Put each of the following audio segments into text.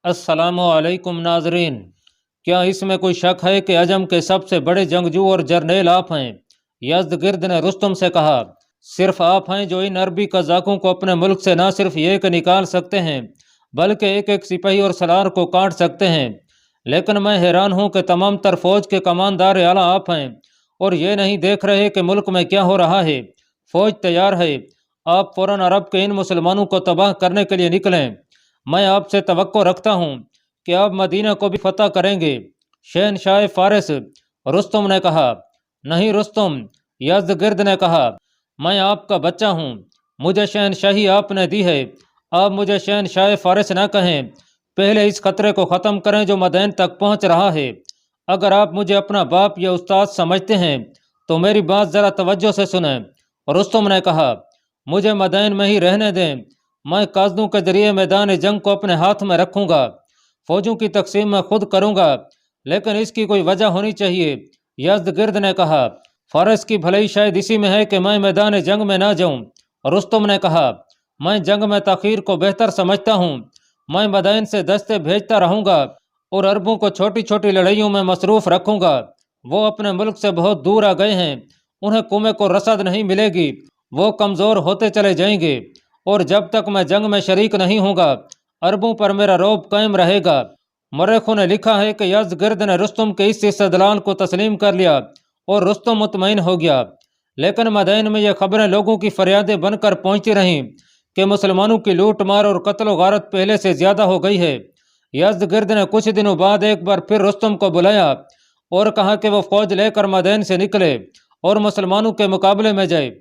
अस्सलामुअलैकुम नाजरीन। क्या इसमें कोई शक है कि अजम के सबसे बड़े जंगजू और जर्नेल आप हैं? यज़्दगिर्द ने रुस्तम से कहा। सिर्फ आप हैं जो इन अरबी कज़ाकों को अपने मुल्क से न सिर्फ एक निकाल सकते हैं बल्कि एक एक सिपाही और सलार को काट सकते हैं। लेकिन मैं हैरान हूं कि तमाम तर फौज के कमानदार आला आप हैं और ये नहीं देख रहे कि मुल्क में क्या हो रहा है। फौज तैयार है, आप फौरन अरब के इन मुसलमानों को तबाह करने के लिए निकलें। मैं आपसे तवक्को रखता हूँ कि आप मदीना को भी फतह करेंगे। शहनशाह फारिस, रुस्तम ने कहा। नहीं रुस्तम, यज़्दगिर्द ने कहा, मैं आपका बच्चा हूँ, मुझे शहनशाही आपने दी है, आप मुझे शहनशाह फारिस न कहें। पहले इस खतरे को ख़त्म करें जो मदैन तक पहुँच रहा है। अगर आप मुझे अपना बाप या उस्ताद समझते हैं तो मेरी बात ज़रा तवज्जो से सुनें। रुस्तम ने कहा, मुझे मदैन में ही रहने दें, मैं काजदों के जरिए मैदान जंग को अपने हाथ में रखूंगा। फौजों की तकसीम मैं खुद करूंगा, लेकिन इसकी कोई वजह होनी चाहिए। यज़्दगिर्द ने कहा, फारिस की भलाई शायद इसी में है कि मैं मैदान जंग में ना जाऊं। रुस्तम ने कहा, मैं जंग में तखीर को बेहतर समझता हूँ। मैं मदैन से दस्ते भेजता रहूंगा और अरबों को छोटी छोटी लड़ाइयों में मसरूफ रखूंगा। वो अपने मुल्क से बहुत दूर आ गए हैं, उन्हें कुएं को रसद नहीं मिलेगी, वो कमज़ोर होते चले जाएंगे और जब तक मैं जंग में शरीक नहीं होगा अरबों पर मेरा रौब कायम रहेगा। मर्रखों ने लिखा है कि यज़्दगिर्द ने रुस्तम के इस इस्तदलाल को तस्लीम कर लिया और रुस्तम मुतमईन हो गया। लेकिन मदैन में यह खबरें लोगों की फरियादें बनकर पहुंचती रहीं कि मुसलमानों की लूट मार और कत्ल गारत पहले से ज़्यादा हो गई है। यज़्दगिर्द ने कुछ दिनों बाद एक बार फिर रुस्तम को बुलाया और कहा कि वो फौज लेकर मदैन से निकले और मुसलमानों के मुकाबले में जाए।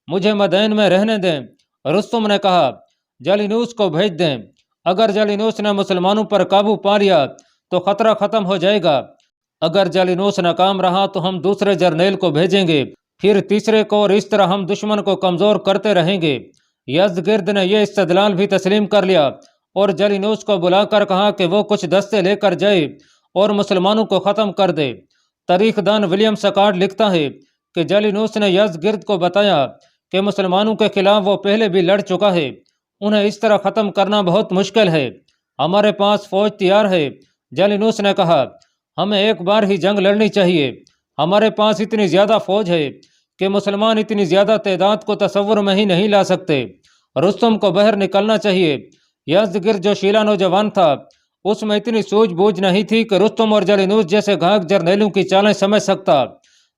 मुझे मदैन में रहने दें। रुस्तम ने कहा, जालिनूस को भेज दें। अगर जालिनूस ने मुसलमानों पर काबू पा लिया तो खतरा खत्म हो जाएगा। अगर जालिनूस नाकाम रहा तो हम दूसरे जर्नेल को भेजेंगे, फिर तीसरे को, और इस तरह हम दुश्मन को कमजोर करते रहेंगे। यज़्दगिर्द ने यह इस्तदलाल भी तस्लीम कर लिया और जालिनूस को बुलाकर कहा कि वो कुछ दस्ते लेकर जाए और मुसलमानों को ख़त्म कर दे। तारीखदान विलियम सकार्ड लिखता है कि जालिनूस ने यज़्दगिर्द को बताया कि मुसलमानों के खिलाफ वो पहले भी लड़ चुका है, उन्हें इस तरह ख़त्म करना बहुत मुश्किल है। हमारे पास फ़ौज तैयार है। जालिनूस ने कहा, हमें एक बार ही जंग लड़नी चाहिए। हमारे पास इतनी ज़्यादा फ़ौज है कि मुसलमान इतनी ज़्यादा तादाद को तसव्वुर में ही नहीं ला सकते। रुस्तम को बाहर निकलना चाहिए। यज़्दगिर्द जो शीला नौजवान था, उसमें इतनी सूझबूझ नहीं थी कि रुस्तम और जालिनूस जैसे घाक जर्नेलों की चालें समझ सकता।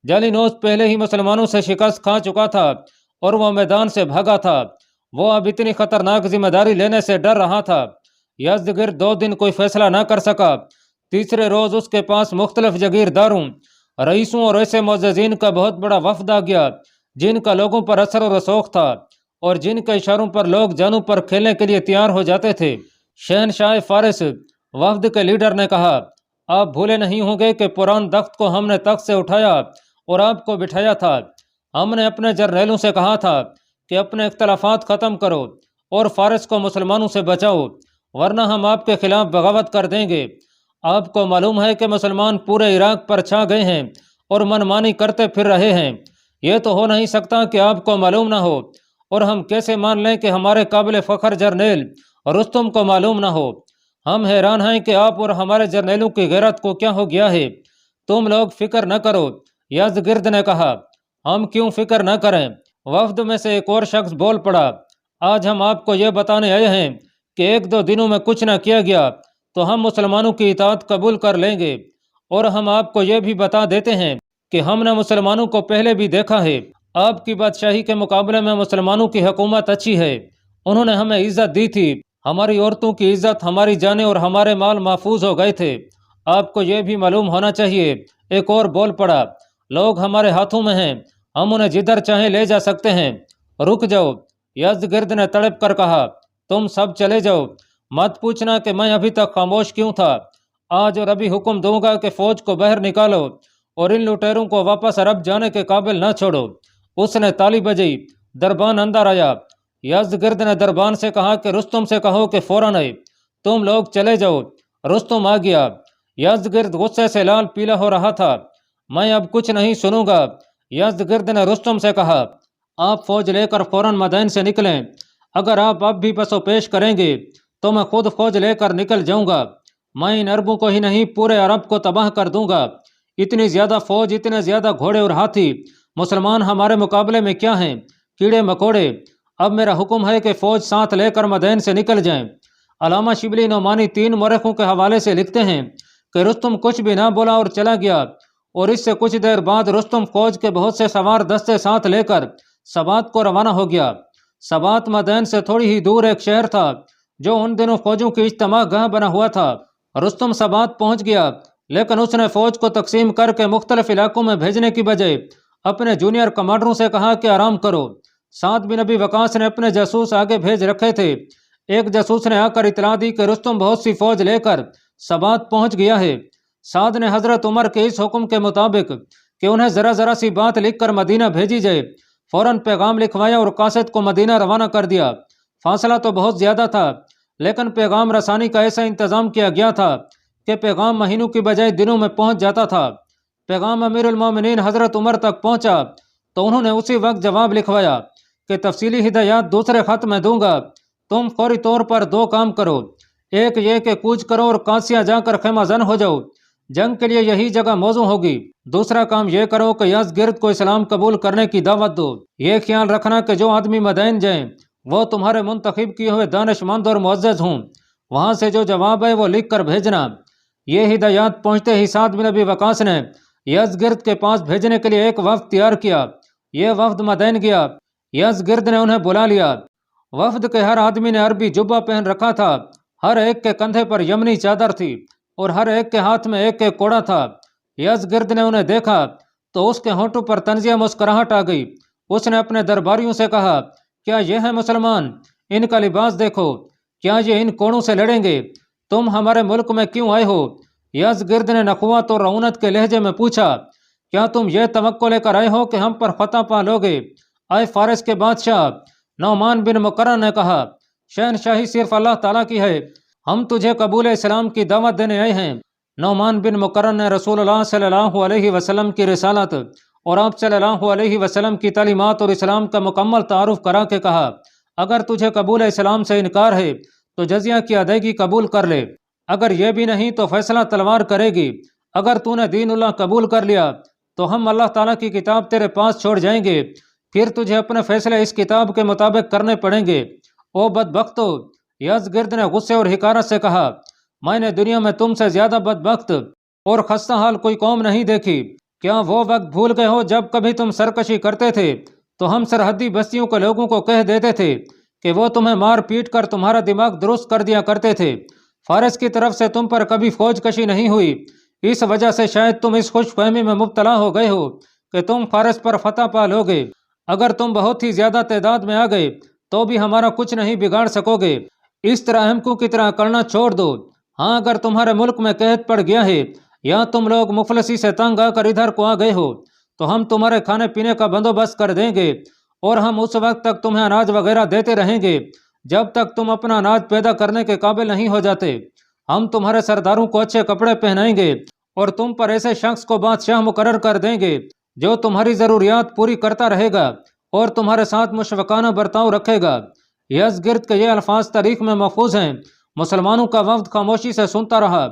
जालिनूस पहले ही मुसलमानों से शिकस्त खा चुका था और वह मैदान से भागा था। वो अब इतनी खतरनाक जिम्मेदारी लेने से डर रहा था। यज़्दगिर्द 2 दिन कोई फैसला ना कर सका। तीसरे रोज उसके पास मुख्तलिफ जगीरदारों, रईसों और ऐसे मोअज़्ज़िज़ीन का बहुत बड़ा वफद आ गया जिनका लोगों पर असर और रसूख था और जिनके इशारों पर लोग जानों पर खेलने के लिए तैयार हो जाते थे। शहनशाह फारिस, वफद के लीडर, ने कहा, आप भूले नहीं होंगे कि पुरान तख्त को हमने तख्त से उठाया और आपको बिठाया था। हमने अपने जर्नेलों से कहा था कि अपने इख्तलाफात ख़त्म करो और फारिस को मुसलमानों से बचाओ, वरना हम आपके खिलाफ बगावत कर देंगे। आपको मालूम है कि मुसलमान पूरे इराक पर छा गए हैं और मनमानी करते फिर रहे हैं। ये तो हो नहीं सकता कि आपको मालूम ना हो, और हम कैसे मान लें कि हमारे काबिल फ़ख्र जर्नेल रुस्तम को मालूम ना हो। हम हैरान हैं कि आप और हमारे जर्नेलों की गैरत को क्या हो गया है। तुम लोग फिक्र न करो। यज़्दगिर्द ने कहा, हम क्यों फिक्र न करें। वफद में से एक और शख्स बोल पड़ा, आज हम आपको यह बताने आए हैं कि 1-2 दिनों में कुछ न किया गया तो हम मुसलमानों की इताअत कबूल कर लेंगे, और हम आपको यह भी बता देते हैं कि हमने मुसलमानों को पहले भी देखा है। आपकी बादशाही के मुकाबले में मुसलमानों की हुकूमत अच्छी है। उन्होंने हमें इज्जत दी थी, हमारी औरतों की इज्जत, हमारी जानें और हमारे माल महफूज हो गए थे। आपको यह भी मालूम होना चाहिए। एक और बोल पड़ा, लोग हमारे हाथों में हैं, हम उन्हें जिधर चाहें ले जा सकते हैं। रुक जाओ। यज़्दगिर्द ने तड़प कर कहा, तुम सब चले जाओ, मत पूछना कि मैं अभी तक खामोश क्यों था। आज और अभी हुक्म दूंगा कि फौज को बाहर निकालो और इन लुटेरों को वापस अरब जाने के काबिल न छोड़ो। उसने ताली बजाई, दरबान अंदर आया। यज़्दगिर्द ने दरबान से कहा कि रुस्तम से कहो कि फौरन आए, तुम लोग चले जाओ। रुस्तम आ गया। यज़्दगिर्द गुस्से से लाल पीला हो रहा था। मैं अब कुछ नहीं सुनूंगा। यज़्दगिर्द ने रुस्तम से कहा, आप फौज लेकर फौरन मदैन से निकलें। अगर आप अब भी पसो पेश करेंगे तो मैं खुद फौज लेकर निकल जाऊंगा। میں इन अरबों को ही नहीं पूरे अरब को तबाह कर दूंगा। इतनी ज्यादा फौज, इतने ज्यादा घोड़े और हाथी, मुसलमान हमारे मुकाबले में क्या हैं, कीड़े मकोड़े। अब मेरा हुक्म है कि फौज साथ लेकर मदैन से निकल जाएं। अलामा शिबली नोमानी 3 मौरखों के हवाले से लिखते हैं कि रुस्तम कुछ भी ना बोला और चला गया, और इससे कुछ देर बाद रुस्तम फौज के बहुत से सवार दस्ते साथ लेकर सबात को रवाना हो गया। सबात मदैन से थोड़ी ही दूर एक शहर था जो उन दिनों फौजों की इज्तिमा गाह बना हुआ था। रुस्तम सबात पहुंच गया, लेकिन उसने फौज को तकसीम करके मुख्तलिफ इलाकों में भेजने की बजाय अपने जूनियर कमांडरों से कहा कि आराम करो। साद बिन अबी वकास ने अपने जासूस आगे भेज रखे थे। एक जासूस ने आकर इतला दी कि रुस्तम बहुत सी फौज लेकर सबात पहुंच गया है। साद ने हजरत उमर के इस हुक्म के मुताबिक कि उन्हें जरा जरा सी बात लिखकर मदीना भेजी जाए, फौरन पैगाम लिखवाया और कासिद को मदीना रवाना कर दिया। फासला तो बहुत ज्यादा था, लेकिन पैगाम रसानी का ऐसा इंतजाम किया गया था कि पैगाम महीनों की बजाय दिनों में पहुंच जाता था। पैगाम अमीरुल मोमिनीन हजरत उमर तक पहुंचा तो उन्होंने उसी वक्त जवाब लिखवाया कि तफसीली हिदायत दूसरे खत में दूंगा। तुम फौरी तौर पर 2 काम करो, एक ये कि कूच करो और कासिया जाकर खेमा जन हो जाओ, जंग के लिए यही जगह मौजू होगी। दूसरा काम यह करो कि यज़गिर्द को इस्लाम कबूल करने की दावत दो। ये ख्याल रखना कि जो आदमी मदैन जाएं वो तुम्हारे मुंतखब किए हुए दानिशमंद और मुअज़्ज़ज़ हों। वहाँ से जो जवाब है वो लिख कर भेजना। ये हिदायत पहुँचते ही साद बिन अबी वकास ने यज़गिर्द के पास भेजने के लिए एक वफ्द तैयार किया। ये वफ्द मदैन गया। यज़गिर्द ने उन्हें बुला लिया। वफ्द के हर आदमी ने अरबी जुब्बा पहन रखा था, हर एक के कंधे पर यमनी चादर थी और हर एक के हाथ में एक एक कोड़ा था। यज़गिर्द ने उन्हें देखा तो उसके होंठों पर तंजिया मुस्कुराहट आ गई। उसने अपने दरबारियों से कहा, क्या ये है मुसलमान? इनका लिबास देखो, क्या ये इन कोड़ों से लड़ेंगे? तुम हमारे मुल्क में क्यों आए हो? यज़गिर्द ने नखुवत और रऊनत के लहजे में पूछा, क्या तुम ये तवक्को लेकर आए हो कि हम पर फतह पा लोगे? आए फारिस के बादशाह नौमान बिन मुकर्रन ने कहा, शहनशाही सिर्फ अल्लाह ताला की है, हम तुझे कबूल इस्लाम की दावत देने आए हैं। नौमान बिन मुकर्रन ने रसूलुल्लाह सल्लल्लाहु अलैहि वसल्लम की रिसालत और आप सल्लल्लाहु अलैहि वसल्लम की तालीमात और इस्लाम का मुकम्मल तारुफ करा के कहा, अगर तुझे कबूल इस्लाम से इनकार है तो जजिया की अदायगी कबूल कर ले, अगर ये भी नहीं तो फैसला तलवार करेगी। अगर तूने दीनुल्लाह कबूल कर लिया तो हम अल्लाह ताला की किताब तेरे पास छोड़ जाएंगे, फिर तुझे अपने फैसले इस किताब के मुताबिक करने पड़ेंगे। ओ बदबख्तो, यज़गिर्द ने गुस्से और हिकारत से कहा, मैंने दुनिया में तुमसे ज्यादा बदबख्त और खस्ता हाल कोई कौम नहीं देखी। क्या वो वक्त भूल गए हो जब कभी तुम सरकशी करते थे तो हम सरहदी बस्तियों के लोगों को कह देते थे कि वो तुम्हें मार पीट कर तुम्हारा दिमाग दुरुस्त कर दिया करते थे। फारस की तरफ से तुम पर कभी फौज कशी नहीं हुई, इस वजह से शायद तुम इस खुशफहमी में मुब्तला हो गए हो कि तुम फारस पर फतह पा लोगे। अगर तुम बहुत ही ज्यादा तादाद में आ गए तो भी हमारा कुछ नहीं बिगाड़ सकोगे। इस तरह हमको की तरह करना छोड़ दो। हाँ, अगर तुम्हारे मुल्क में कहत पड़ गया है या तुम लोग मुफलसी से तंग आकर इधर को आ गए हो तो हम तुम्हारे खाने पीने का बंदोबस्त कर देंगे और हम उस वक्त तक तुम्हें अनाज वगैरह देते रहेंगे जब तक तुम अपना अनाज पैदा करने के काबिल नहीं हो जाते। हम तुम्हारे सरदारों को अच्छे कपड़े पहनाएंगे और तुम पर ऐसे शख्स को बादशाह मुकर्रर कर देंगे जो तुम्हारी जरूरियात पूरी करता रहेगा और तुम्हारे साथ मुशफ़क़ाना बर्ताव रखेगा। यज़गिर्द के ये अल्फाज तारीख में महफूज हैं। मुसलमानों का वफ्द खामोशी से सुनता रहा,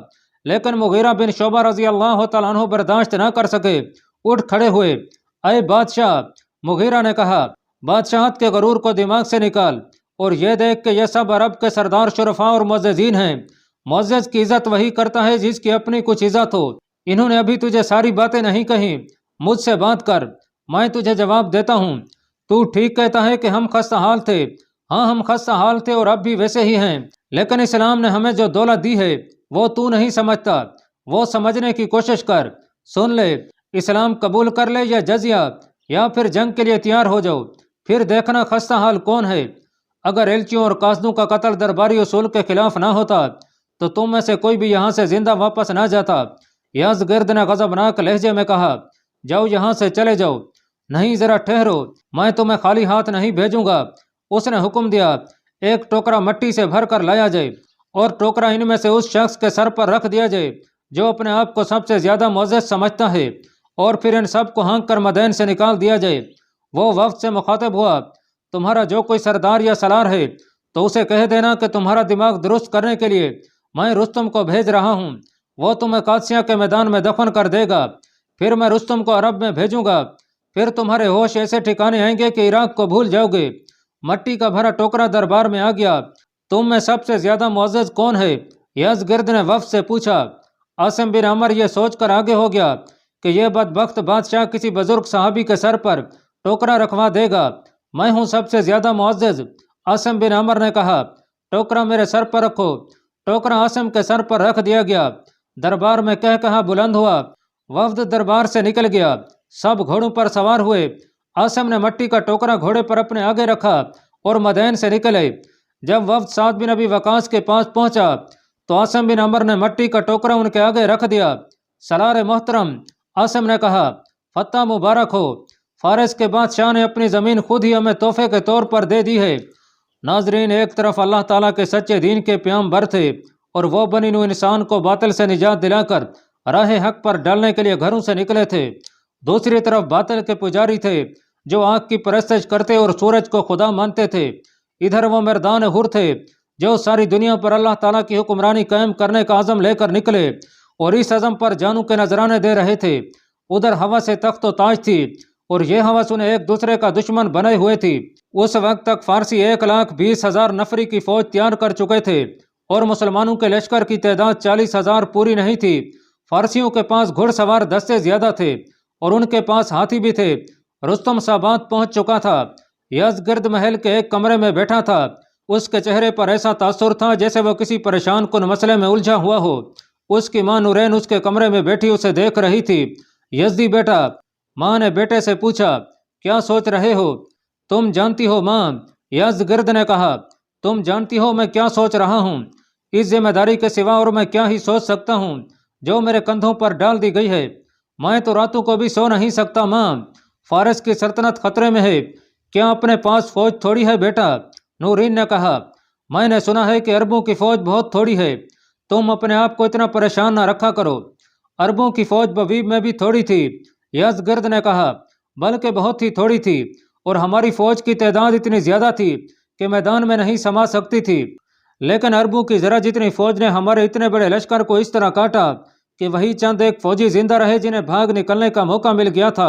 लेकिन मुगीरा बिन शोबा रजी अल्लाह तआला अन्हु बर्दाश्त न कर सके, उठ खड़े हुए। अय बादशाह, मुगीरा ने कहा, बादशाहत के गरूर को दिमाग से निकाल और यह देख कि यह सब अरब के सरदार शुरफा और मुअज़्ज़ज़ीन हैं। मुअज़्ज़ज़ की इज्जत वही करता है जिसकी अपनी कुछ इज्जत हो। इन्होंने अभी तुझे सारी बातें नहीं कही, मुझसे बात कर, मैं तुझे जवाब देता हूँ। तू ठीक कहता है कि हम खस्ता हाल थे। हाँ, हम खस्ता हाल थे और अब भी वैसे ही हैं, लेकिन इस्लाम ने हमें जो दौलत दी है वो तू नहीं समझता, वो समझने की कोशिश कर। सुन ले, इस्लाम कबूल कर ले या जजिया या फिर जंग के लिए तैयार हो जाओ, फिर देखना खस्ता हाल कौन है। अगर एलचियों और कासदों का कत्ल दरबारी उसूल के खिलाफ ना होता तो तुम में से कोई भी यहाँ से जिंदा वापस ना जाता। यज़गिर्द ने गज़बनाक लहजे में कहा, जाओ यहाँ से चले जाओ। नहीं, जरा ठहरो, मैं तुम्हें खाली हाथ नहीं भेजूंगा। उसने हुक्म दिया, एक टोकरा मट्टी से भर कर लाया जाए और टोकरा इनमें से उस शख्स के सर पर रख दिया जाए जो अपने आप को सबसे ज्यादा मुअज़्ज़ज़ समझता है, और फिर इन सब को हाँक कर मदैन से निकाल दिया जाए। वो वफ्द से मुखातिब हुआ, तुम्हारा जो कोई सरदार या सलार है तो उसे कह देना कि तुम्हारा दिमाग दुरुस्त करने के लिए मैं रुस्तम को भेज रहा हूँ, वो तुम्हें कादसिया के मैदान में दफन कर देगा। फिर मैं रुस्तम को अरब में भेजूंगा। फिर तुम्हारे होश ऐसे ठिकाने आएंगे कि इराक को भूल जाओगे। मट्टी का भरा टोकरा दरबार में आ गया। तुम में सबसे ज्यादा मुअज़्ज़ज़ कौन है? यज़गिर्द ने वफ़द से पूछा। आसिम बिन अमर ये सोचकर आगे हो गया कि यह बदबख्त बादशाह किसी बुजुर्ग सहाबी के सर पर टोकरा रखवा देगा। मैं हूँ सबसे ज्यादा मुअज़्ज़ज़। आसिम बिन अमर ने कहा, टोकरा मेरे सर पर रखो। टोकरा आसिम के सर पर रख दिया गया। दरबार में कह कहा बुलंद हुआ। वफ्द दरबार से निकल गया। सब घोड़ों पर सवार हुए। आसिम ने मट्टी का टोकरा घोड़े पर अपने आगे रखा और मदैन से निकले। जब वफ्द साद बिन अबी वकास के पास पहुंचा तो आसिम बिन अमर ने मट्टी का टोकरा उनके आगे रख दिया। सलार मोहतरम, आसिम ने कहा, फतह मुबारक हो। फारिस के बादशाह ने अपनी ज़मीन खुद ही हमें तोहफे के तौर पर दे दी है। नाजरीन, एक तरफ अल्लाह ताला के सच्चे दीन के प्यामबर थे और वो बनी नू इंसान को बातिल से निजात दिलाकर राह हक पर डालने के लिए घरों से निकले थे। दूसरी तरफ बातिल के पुजारी थे जो आँख की परस्तिश करते और सूरज को खुदा मानते थे। इधर वो मर्दान हुर थे जो सारी दुनिया पर अल्लाह ताला की हुक्मरानी कायम करने का अज़म लेकर निकले और इस अज़म पर जानू के नजराने दे रहे थे। उधर हवा से तख्त व ताज थी और ये हवस उन्हें एक दूसरे का दुश्मन बने हुए थी। उस वक्त तक फारसी 1,20,000 नफरी की फौज तैयार कर चुके थे और मुसलमानों के लश्कर की तादाद 40,000 पूरी नहीं थी। फारसियों के पास घुड़सवार दस्ते ज्यादा थे और उनके पास हाथी भी थे। रुस्तम साबात पहुंच चुका था। यज़गिर्द महल के एक कमरे में बैठा था। उसके चेहरे पर ऐसा तासुर था जैसे वो किसी परेशान कुन मसले में उलझा हुआ हो। उसकी माँ नूरैन उसके कमरे में बैठी उसे देख रही थी। यज़दी बेटा, माँ ने बेटे से पूछा, क्या सोच रहे हो? तुम जानती हो माँ, यज़गिर्द ने कहा, तुम जानती हो मैं क्या सोच रहा हूँ। इस जिम्मेदारी के सिवा और मैं क्या ही सोच सकता हूँ जो मेरे कंधों पर डाल दी गई है। मैं तो रातों को भी सो नहीं सकता माँ। फारस की सल्तनत खतरे में है। क्या अपने पास फौज थोड़ी है बेटा? नूरीन ने कहा, मैंने सुना है कि अरबों की फौज बहुत थोड़ी है। तुम अपने आप को इतना परेशान ना रखा करो। अरबों की फौज बवीब में भी थोड़ी थी। यज़गिर्द ने कहा, बल्कि बहुत ही थोड़ी थी और हमारी फौज की तादाद इतनी ज्यादा थी कि मैदान में नहीं समा सकती थी। लेकिन अरबों की जरा जितनी फौज ने हमारे इतने बड़े लश्कर को इस तरह काटा कि वही चंद एक फौजी जिंदा रहे जिन्हें भाग निकलने का मौका मिल गया था।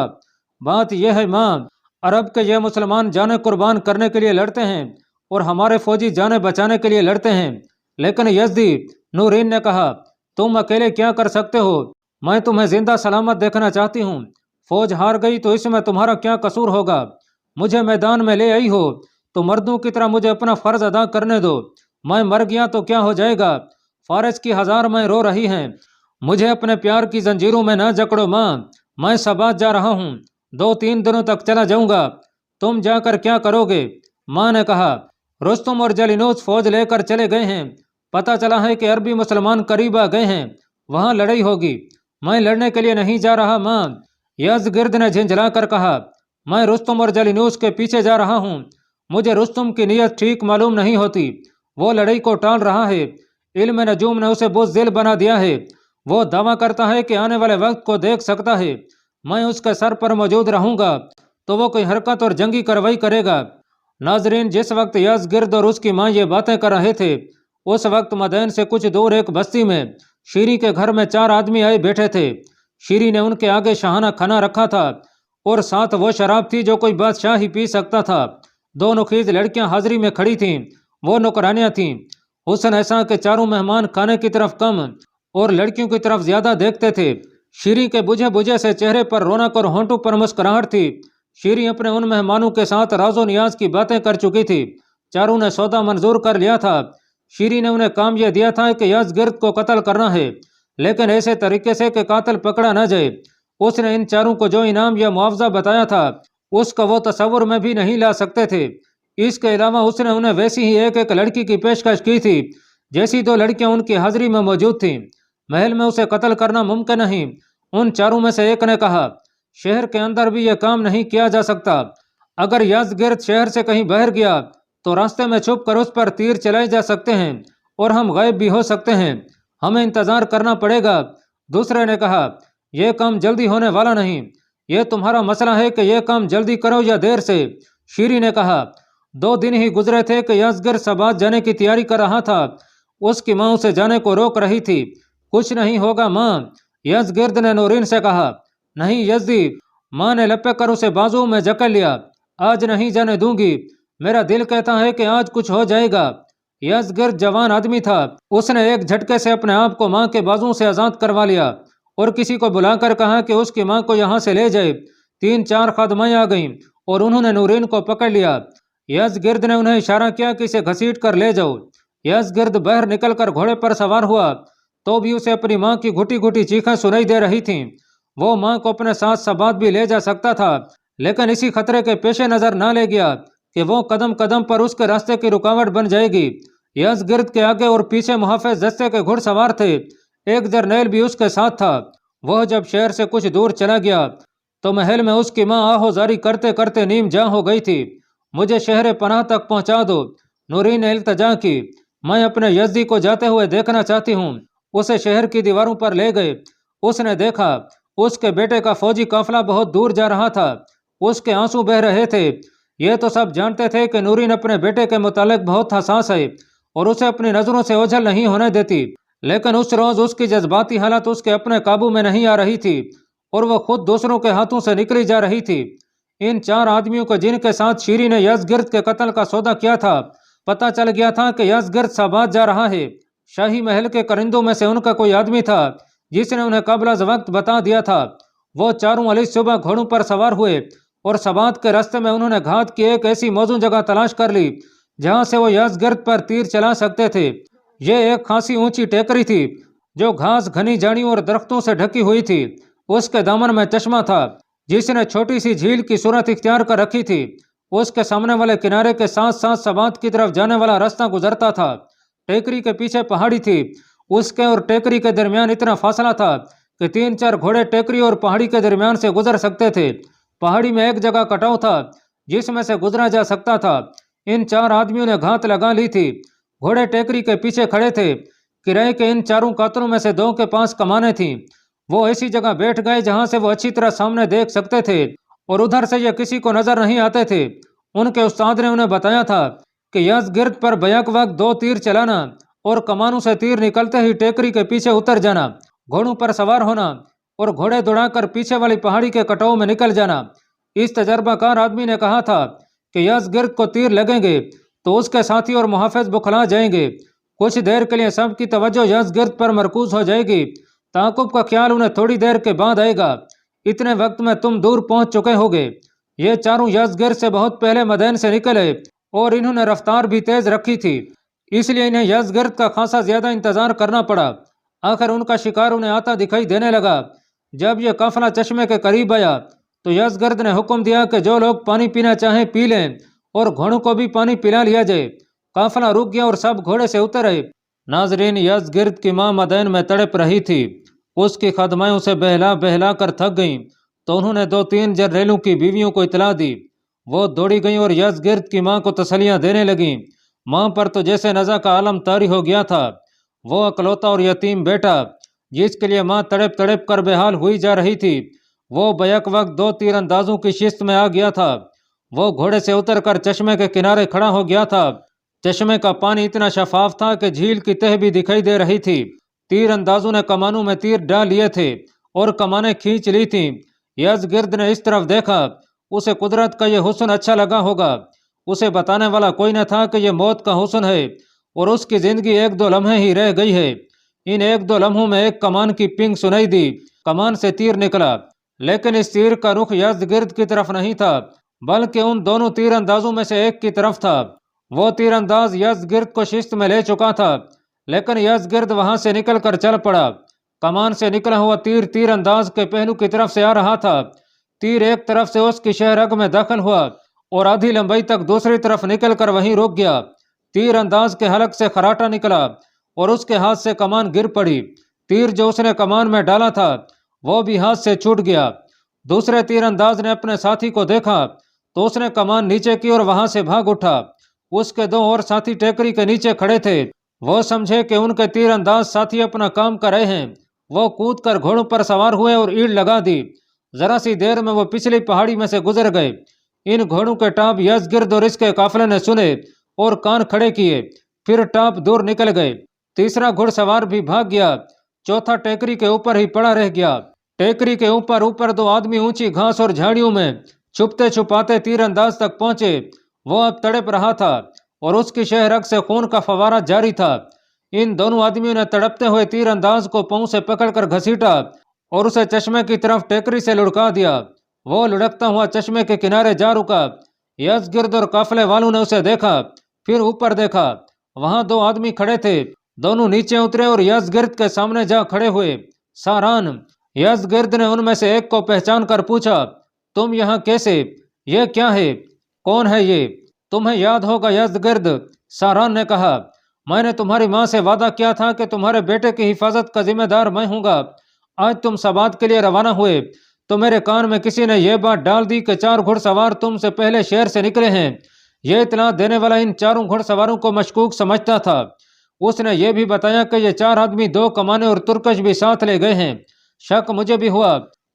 बात यह है माँ, अरब के ये मुसलमान जाने कुर्बान करने के लिए लड़ते हैं और हमारे फौजी जाने बचाने के लिए लड़ते हैं। लेकिन यज़दी, नूरीन ने कहा, तुम अकेले क्या कर सकते हो? मैं तुम्हें जिंदा सलामत देखना चाहती हूँ। फौज हार गई तो इसमें तुम्हारा क्या कसूर होगा? मुझे मैदान में ले आई हो तो मर्दों की तरह मुझे अपना फर्ज अदा करने दो। मैं मर गया तो क्या हो जाएगा? फारस की 1000 मैं रो रही हैं। मुझे अपने प्यार की जंजीरों में न जकड़ो माँ। मैं सबात जा रहा हूँ, 2-3 दिनों तक चला जाऊंगा। तुम जाकर क्या करोगे? माँ ने कहा, रुस्तम और जलिनूस फौज लेकर चले गए हैं। पता चला है कि अरबी मुसलमान करीब आ गए हैं, वहां लड़ाई होगी। मैं लड़ने के लिए नहीं जा रहा माँ। यज़गिर्द ने झिंझला कर कहा, मैं रुस्तम और जलिनूस के पीछे जा रहा हूँ। मुझे रुस्तम की नीयत ठीक मालूम नहीं होती। वो लड़ाई को टाल रहा है। इल्म नजूम ने उसे बुज़दिल बना दिया है। वो दावा करता है कि आने वाले वक्त को देख सकता है। मैं उसके सर पर मौजूद रहूंगा तो वो कोई हरकत और जंगी कार्रवाई करेगा। नाजरीन, जिस वक्त यज़गिर्द और उसकी माँ ये बातें कर रहे थे उस वक्त मदैन से कुछ दूर एक बस्ती में शीरी के घर में 4 आदमी आए बैठे थे। शीरी ने उनके आगे शाहाना खाना रखा था और साथ वो शराब थी जो कोई बादशाह ही पी सकता था। 2 नुखीज लड़कियां हाजिरी में खड़ी थीं। वो नौकरानियां थीं। हुस्न ऐसा के चारों मेहमान खाने की तरफ कम और लड़कियों की तरफ ज्यादा देखते थे। शीरी के बुझे बुझे से चेहरे पर रौनक और होंठों पर मुस्कुराहट थी। शीरी अपने उन मेहमानों के साथ राजो नियाज की बातें कर चुकी थी। चारों ने सौदा मंजूर कर लिया था। शीरी ने उन्हें काम यह दिया था कि यज़गिर्द को कत्ल करना है, लेकिन ऐसे तरीके से कि कातिल पकड़ा न जाए। उसने इन चारों को जो इनाम या मुआवजा बताया था उसका वो तस्वुर में भी नहीं ला सकते थे। इसके अलावा उसने उन्हें वैसी ही एक एक लड़की की पेशकश की थी जैसी 2 लड़कियां उनकी हाजिरी में मौजूद थीं। महल में उसे कत्ल करना मुमकिन नहीं। उन चारों में से एक ने कहा, शहर के अंदर भी यह काम नहीं किया जा सकता। अगर यज़गिर्द शहर से कहीं बाहर गया तो रास्ते में छुप कर उस पर तीर चलाए जा सकते हैं और हम गायब भी हो सकते हैं। हमें इंतजार करना पड़ेगा। दूसरे ने कहा, यह काम जल्दी होने वाला नहीं। यह तुम्हारा मसला है कि यह काम जल्दी करो या देर से। शीरी ने कहा, 2 दिन ही गुजरे थे कि यज़गिर्द सबात जाने की तैयारी कर रहा था اس کی ماں اسے جانے کو روک رہی تھی۔ کچھ نہیں ہوگا ماں، یزگرد نے نورین سے کہا۔ نہیں یزدی، ماں نے لپک کر اسے بازو میں جکڑ لیا۔ آج نہیں جانے دوں گی، میرا دل کہتا ہے کہ آج کچھ ہو جائے گا۔ یزگرد جوان آدمی تھا، اس نے ایک جھٹکے سے اپنے آپ کو ماں کے بازو سے آزاد کروا لیا اور کسی کو بلا کر کہا کہ اس کی ماں کو یہاں سے لے جائے۔ 3-4 خادمائیں آ گئیں اور انہوں نے نورین کو پکڑ لیا۔ یزگرد نے انہیں اشارہ کیا کہ اسے گھسیٹ کر لے جاؤ۔ یزگرد باہر نکل کر گھوڑے پر سوار ہوا تو بھی اسے اپنی ماں کی گھٹی گھٹی چیخیں سنائی دے رہی تھیں۔ وہ ماں کو اپنے ساتھ سبات بھی لے جا سکتا تھا، لیکن اسی خطرے کے پیش نظر نہ لے گیا کہ وہ قدم قدم پر اس کے راستے کی رکاوٹ بن جائے گی۔ یزگرد کے آگے اور پیچھے محافظ دستے کے گھڑ سوار تھے، ایک جرنیل بھی اس کے ساتھ تھا۔ وہ جب شہر سے کچھ دور چلا گیا تو محل میں اس کی ماں آہو زاری کرتے کرتے نیم جاں ہو گئی تھی۔ مجھے شہر پناہ تک پہنچا دو، نورین نے التجا کی۔ میں اپنے یزدی کو جاتے ہوئے دیکھنا چاہتی ہوں۔ اسے شہر کی دیواروں پر لے گئے۔ اس نے دیکھا اس کے بیٹے کا فوجی قافلہ بہت دور جا رہا تھا۔ اس کے آنسو بہہ رہے تھے۔ یہ تو سب جانتے تھے کہ نورین اپنے بیٹے کے متعلق بہت حساس ہے اور اسے اپنی نظروں سے اوجھل نہیں ہونے دیتی، لیکن اس روز اس کی جذباتی حالت اس کے اپنے قابو میں نہیں آ رہی تھی اور وہ خود دوسروں کے ہاتھوں سے نکلی جا رہی تھی۔ ان 4 آدمیوں کو جن کے ساتھ شیری نے یزگرد کے قتل کا سودا کیا تھا، پتہ چل گیا تھا کہ یزگرد ساباد جا رہا ہے۔ شاہی محل کے کرندوں میں سے ان کا کوئی آدمی تھا جس نے انہیں قبل از وقت بتا دیا تھا۔ وہ چاروں علی صبح گھوڑوں پر سوار ہوئے اور سبات کے راستے میں انہوں نے گھات کی ایک ایسی موزوں جگہ تلاش کر لی جہاں سے وہ یزگرد پر تیر چلا سکتے تھے۔ یہ ایک خاصی اونچی ٹیکری تھی جو گھاس گھنی جھاڑیوں اور درختوں سے ڈھکی ہوئی تھی۔ اس کے دامن میں چشمہ تھا جس نے چھوٹی سی جھیل کی صورت اختیار کر رکھی تھی۔ اس کے سامنے والے کنارے کے ساتھ ساتھ سبات کی طرف جانے والا راستہ گزرتا تھا۔ ٹیکری کے پیچھے پہاڑی تھی۔ اس کے اور ٹیکری کے درمیان اتنا فاصلہ تھا کہ 3-4 گھوڑے ٹیکری اور پہاڑی کے درمیان سے گزر سکتے تھے۔ پہاڑی میں ایک جگہ کٹاؤ تھا جس میں سے گزرا جا سکتا تھا۔ ان 4 آدمیوں نے گھات لگا لی تھی۔ گھوڑے ٹیکری کے پیچھے کھڑے تھے۔ کرائے کے ان 4 قاتلوں میں سے 2 کے پاس کمانیں تھیں۔ وہ ایسی جگہ بیٹھ گئے جہاں سے وہ اچھی طرح سامنے دیکھ سکتے تھے اور ادھر سے یہ کسی کو نظر نہیں آتے تھے۔ ان کے استاد نے انہیں بتایا تھا کہ یزگرد پر بیک وقت 2 تیر چلانا اور کمانوں سے تیر نکلتے ہی ٹیکری کے پیچھے اتر جانا، گھوڑوں پر سوار ہونا اور گھوڑے دوڑا کر پیچھے والی پہاڑی کے کٹاؤ میں نکل جانا۔ اس تجربہ کار آدمی نے کہا تھا کہ یزگرد کو تیر لگیں گے تو اس کے ساتھی اور محافظ بکھلا جائیں گے۔ کچھ دیر کے لیے سب کی توجہ یزگرد پر مرکوز ہو جائے گی۔ تعاقب کا خیال انہیں تھوڑی دیر کے بعد آئے گا۔ اتنے وقت میں تم دور پہنچ چکے ہوگے۔ یہ چاروں یزگرد سے بہت پہلے مدین سے نکلے اور انہوں نے رفتار بھی تیز رکھی تھی، اس لیے انہیں یزگرد کا خاصا زیادہ انتظار کرنا پڑا۔ آخر ان کا شکار انہیں آتا دکھائی دینے لگا۔ جب یہ قافلہ چشمے کے قریب آیا تو یزگرد نے حکم دیا کہ جو لوگ پانی پینا چاہیں پی لیں اور گھوڑوں کو بھی پانی پلا لیا جائے۔ قافلہ رک گیا اور سب گھوڑے سے اتر آئے۔ ناظرین، یزگرد کی ماں مدین میں تڑپ رہی تھی۔ اس کی خادمائیں اسے بہلا بہلا کر تھک گئیں تو انہوں نے 2-3 جرنیلوں کی بیویوں کو اطلاع دی۔ وہ دوڑی گئیں اور یزگرد کی ماں کو تسلیاں دینے لگیں۔ ماں پر تو جیسے نزا کا عالم طاری ہو گیا تھا۔ وہ اکلوتا اور یتیم بیٹا جس کے لیے ماں تڑپ تڑپ کر بے حال ہوئی جا رہی تھی، وہ بیک وقت 2 تیر اندازوں کی شست میں آ گیا تھا۔ وہ گھوڑے سے اتر کر چشمے کے کنارے کھڑا ہو گیا تھا۔ چشمے کا پانی اتنا شفاف تھا کہ جھیل کی تہ بھی دکھائی دے رہی تھی۔ تیر اندازوں نے کمانوں میں تیر ڈال لیے تھے اور کمانیں کھینچ لی تھیں۔ یزگرد نے اس طرف دیکھا۔ اسے قدرت کا یہ حسن اچھا لگا ہوگا۔ اسے بتانے والا کوئی نہ تھا کہ یہ موت کا حسن ہے اور اس کی زندگی 1-2 لمحے ہی رہ گئی ہے۔ ان 1-2 لمحوں میں ایک کمان کی پنگ سنائی دی۔ کمان سے تیر نکلا، لیکن اس تیر کا رخ یزگرد کی طرف نہیں تھا بلکہ ان دونوں تیر اندازوں میں سے ایک کی طرف تھا۔ وہ تیر انداز یزگرد کو شست میں لے چکا تھا، لیکن یزگرد وہاں سے نکل کر چل پڑا۔ کمان سے نکلا ہوا تیر تیر انداز کے پہلو کی طرف سے آ رہا تھا۔ تیر ایک طرف سے اس کی شہرگ میں داخل ہوا اور آدھی لمبائی تک دوسری طرف نکل کر وہیں رک گیا۔ تیر انداز کے حلق سے خراٹا نکلا اور اس کے ہاتھ سے کمان گر پڑی۔ تیر جو اس نے کمان میں ڈالا تھا وہ بھی ہاتھ سے چھوٹ گیا۔ دوسرے تیر انداز نے اپنے ساتھی کو دیکھا تو اس نے کمان نیچے کی اور وہاں سے بھاگ اٹھا۔ اس کے 2 اور ساتھی ٹیکری کے نیچے کھڑے تھے۔ وہ سمجھے کہ ان کے تیر انداز ساتھی اپنا کام کر رہے ہیں۔ وہ کود کر گھوڑوں پر سوار ہوئے اور ایڑ لگا دی۔ ذرا سی دیر میں وہ پچھلی پہاڑی میں سے گزر گئے۔ ان گھوڑوں کے ٹاپ یزگرد اور اس کے قافلے نے سنے اور کان کھڑے کیے، پھر ٹاپ دور نکل گئے۔ तीसरा घुड़सवार भी भाग गया, चौथा टेकरी के ऊपर ही पड़ा रह गया। टेकरी के ऊपर ऊपर दो आदमी ऊंची घास और झाड़ियों में छुपते छुपाते तीरंदाज तक पहुंचे। वो अब तड़प रहा था और उसकी शह रग से खून का फवारा जारी था। इन दोनों आदमियों ने तड़पते हुए तीरंदाज को पांव से पकड़कर घसीटा और उसे चश्मे की तरफ टेकरी से लुढ़का दिया। वो लुढ़कता हुआ चश्मे के किनारे जा रुका। यजगिर्द और काफले वालों ने उसे देखा, फिर ऊपर देखा। वहां दो आदमी खड़े थे। दोनों नीचे उतरे और यजगिर्द के सामने जा खड़े हुए। सारान। यजगिर्द ने उनमें से एक को पहचान कर पूछा, तुम यहाँ कैसे? ये क्या है? कौन है ये? तुम्हें याद होगा यजगिर्द, सारान ने कहा। मैंने तुम्हारी माँ से वादा किया था कि तुम्हारे बेटे की हिफाजत का जिम्मेदार मैं हूँगा। आज तुम सबात के लिए रवाना हुए तो मेरे कान में किसी ने यह बात डाल दी कि 4 घुड़सवार तुमसे पहले शहर से निकले हैं। यह इत्तला देने वाला इन 4 घुड़सवारों को मशकूक समझता था। उसने यह भी बताया कि ये 4 आदमी 2 कमाने और तुर्कश भी साथ ले गए हैं। शक मुझे भी हुआ।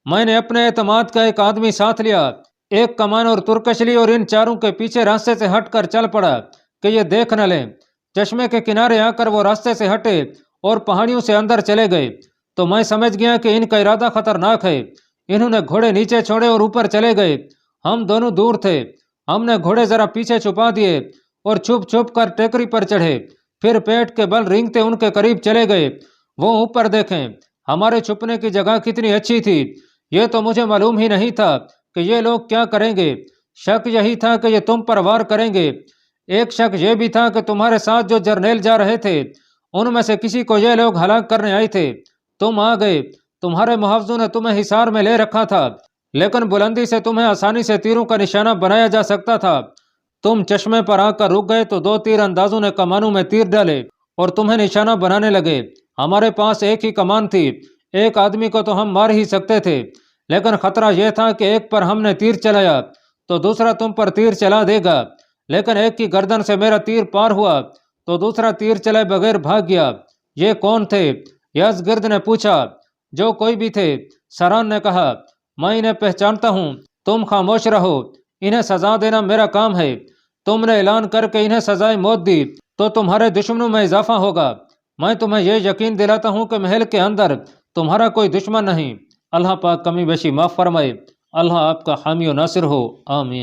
मैंने अपने एतमाद का एक आदमी साथ लिया, एक कमान और तुर्कश ली और इन 4 के पीछे रास्ते से हटकर चल पड़ा कि ये देख न लें। चश्मे के किनारे आकर वो रास्ते से हटे और पहाड़ियों से अंदर चले गए तो मैं समझ गया कि इनका इरादा खतरनाक है। इन्होंने घोड़े नीचे छोड़े और ऊपर चले गए। हम दोनों दूर थे। हमने घोड़े जरा पीछे छुपा दिए और छुप छुप कर टेकरी पर चढ़े, फिर पेट के बल रेंगते उनके करीब चले गए। वो ऊपर देखें, हमारे छुपने की जगह कितनी अच्छी थी। ये तो मुझे मालूम ही नहीं था कि ये लोग क्या करेंगे। शक यही था कि ये तुम पर वार करेंगे। एक शक यह भी था कि तुम्हारे साथ जो जर्नेल जा रहे थे उनमें से किसी को ये लोग हलाक करने आए थे। तुम आ गए। तुम्हारे मुहावजों ने तुम्हें हिसार में ले रखा था, लेकिन बुलंदी से तुम्हें आसानी से तीरों का निशाना बनाया जा सकता था। तुम चश्मे पर आकर रुक गए तो 2 तीर अंदाजों ने कमानों में तीर डाले और तुम्हें निशाना बनाने लगे। हमारे पास एक ही कमान थी। एक आदमी को तो हम मार ही सकते थे, लेकिन खतरा यह था कि एक पर हमने तीर चलाया तो दूसरा तुम पर तीर चला देगा। लेकिन एक की गर्दन से मेरा तीर पार हुआ तो दूसरा तीर चलाए बगैर भाग गया। ये कौन थे? यजगिर्द ने पूछा। जो कोई भी थे, सरान ने कहा। मैं इन्हें पहचानता हूँ। तुम खामोश रहो। इन्हें सजा देना मेरा काम है। तुमने ऐलान करके इन्हें सजाए मौत दी तो तुम्हारे दुश्मनों में इजाफा होगा। मैं तुम्हें यह यकीन दिलाता हूँ कि महल के अंदर तुम्हारा कोई दुश्मन नहीं। अल्लाह पाक कमी बेशी माफ़ फरमाए। अल्लाह आपका हामी और नासिर हो। आमीन।